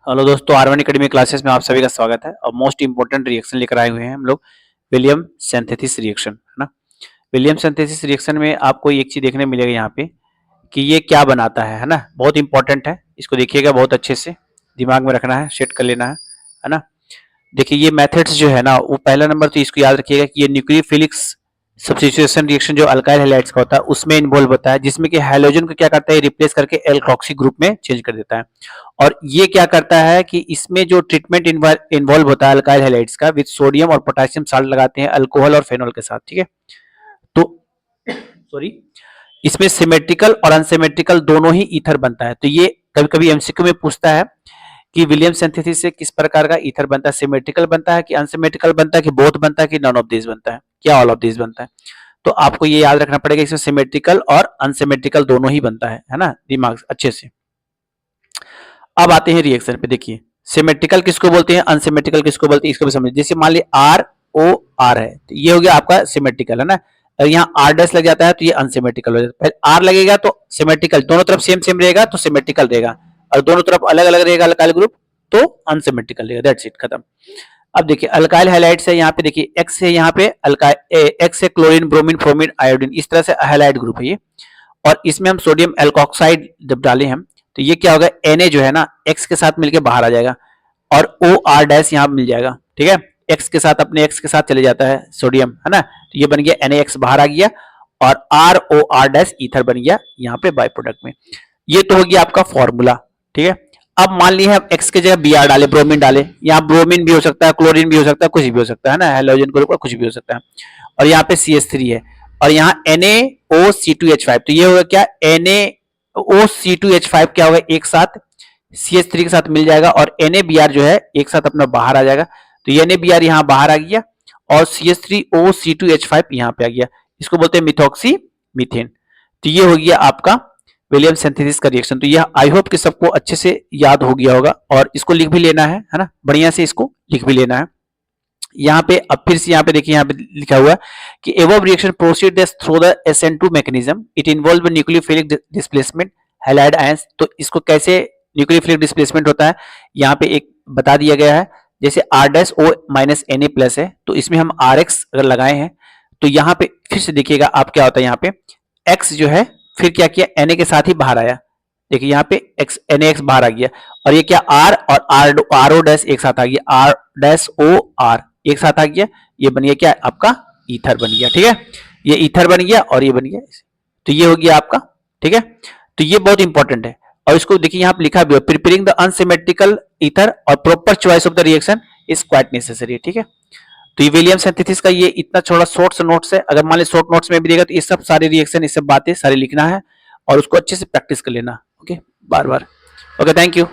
Hello दोस्तों, are one academy classes में आप सभी का स्वागत है। और मोस्ट इंपोर्टेंट रिएक्शन लेकर आए हुए हैं हम लोग, विलियम सिंथेसिस रिएक्शन, है ना। विलियम सिंथेसिस रिएक्शन में आपको एक चीज देखने मिलेगा यहाँ पे कि ये क्या बनाता है ना। बहुत इंपॉर्टेंट है, इसको देखिएगा, बहुत अच्छे से दिमाग में रखना है, सेट कर लेना है ना। देखिए ये मेथड्स जो है ना, वो पहला नंबर तो इसको याद रखिएगा कि ये न्यूक्लियोफिलिक्स सब्स्टिट्यूशन रिएक्शन जो अल्काइल हैलाइड्स का होता है उसमें इन्वॉल्व होता है, जिसमें कि हैलोजन को क्या करता है, रिप्लेस करके एल्कोक्सी ग्रुप में चेंज कर देता है। और ये क्या करता है कि इसमें जो ट्रीटमेंट इन्वॉल्व होता है अल्काइल हैलाइड्स का, विद सोडियम और पोटेशियम साल्ट लगाते हैं अल्कोहल और फेनॉल के साथ, ठीक है। तो सॉरी, इसमें सिमेट्रिकल और अनसिमेट्रिकल दोनों ही ईथर बनता है। तो ये कभी कभी एमसीक्यू में पूछता है कि विलियम सिंथेसिस से किस प्रकार का ईथर बनता है, सिमेट्रिकल बनता है कि अनसिमेट्रिकल बनता है कि बोथ बनता है कि नॉन ऑफ दिस बनता है, क्या ऑल ऑफ दिस बनता है। तो आपको ये याद रखना पड़ेगा, इसमें सिमेट्रिकल और अनसिमेट्रिकल दोनों ही बनता है ना, दिमाग अच्छे से। अब आते हैं रिएक्शन पे। देखिए सिमेट्रिकल किसको बोलते हैं, अनसिमेट्रिकल किसको बोलते हैं, इसको भी समझिए। जैसे मान लीजिए आर ओ आर है, तो ये हो गया आपका सिमेट्रिकल, है ना। अगर यहाँ आर डैश लग जाता है तो ये अनसिमेट्रिकल हो जाता है। पहले आर लगेगा तो सिमेट्रिकल, दोनों तरफ सेम सेम रहेगा तो सिमेट्रिकल रहेगा, और दोनों तरफ अलग अलग रहेगा अल्काइल ग्रुप तो अनसिमेट्रिकल रहेगा। दैट्स इट, खत्म। अब देखिए अल्काइल हैलाइड्स है, यहाँ पे देखिए एक्स है, यहाँ पे अल्काइल एक्स है, क्लोरीन ब्रोमीन फ्रोमीन आयोडीन, इस तरह से हैलाइड ग्रुप है ये। और इसमें हम सोडियम एल्कोक्साइड जब डालें हम, तो ये क्या होगा, Na जो है ना X के साथ मिलके बाहर आ जाएगा, और OR डैश यहाँ मिल जाएगा, ठीक है। X के साथ अपने X के साथ चले जाता है सोडियम, है ना। तो ये बन गया NaX बाहर आ गया, और ROR डैश ईथर बन गया यहाँ पे बाय प्रोडक्ट में। ये तो हो गया आपका फॉर्मूला, ठीक है। अब मान लिया हम X के जगह Br डाले, ब्रोमीन डाले, यहाँ ब्रोमीन भी हो सकता है, क्लोरीन भी हो सकता है, कुछ भी हो सकता है ना, हैलोजन ग्रुप का कुछ भी हो सकता है। और यहाँ पे CH3 है, और यहाँ NaOC2H5, तो ये होगा क्या, NaOC2H5 क्या होगा, एक साथ CH3 के साथ मिल जाएगा, और NaBr जो है एक साथ अपना बाहर आ जाएगा। तो NaBr यहाँ बाहर आ गया, और CH3OC2H5 यहाँ पे आ गया, इसको बोलते हैं मिथॉक्सी मीथेन। तो ये हो गया आपका विलियम सिंथेसिस का रिएक्शन। तो यह आई होप कि सबको अच्छे से याद हो गया होगा, और इसको लिख भी लेना है ना, बढ़िया से इसको लिख भी लेना है। यहाँ पे अब फिर से यहाँ पे देखिए, यहाँ पे लिखा हुआ है कि above reaction proceed through the SN2 mechanism, it involve nucleophilic displacement halide ions. तो इसको कैसे न्यूक्लियोफिलिक डिस्प्लेसमेंट होता है यहाँ पे एक बता दिया गया है। जैसे R dash O minus Na plus है, तो इसमें हम RX अगर लगाए हैं, तो यहाँ पे फिर से देखिएगा आप क्या होता है, यहाँ पे X जो है फिर क्या किया, Na के साथ ही बाहर आया। देखिए यहाँ पे NaX बाहर आ गया, और ये क्या R और RO डैश एक साथ आ गया, R डैश O R एक साथ आ गया, ये बन गया क्या आपका ईथर बन गया, ठीक है। ये ईथर बन गया और ये बन गया, तो ये हो गया आपका, ठीक है। तो ये बहुत इंपॉर्टेंट है, और इसको देखिए यहाँ पे लिखा भी है, प्रिपेयरिंग द अनसिमेट्रिकल ईथर और proper choice of the reaction is quite necessary, ठीक है। तो ये विलियम सिंथेसिस का ये इतना छोटा शॉर्ट्स नोट्स है। अगर मान ली शॉर्ट नोट्स में भी देगा तो ये सब सारे रिएक्शन, ये सब बातें सारी लिखना है, और उसको अच्छे से प्रैक्टिस कर लेना, okay, bar bar. Okay, thank you.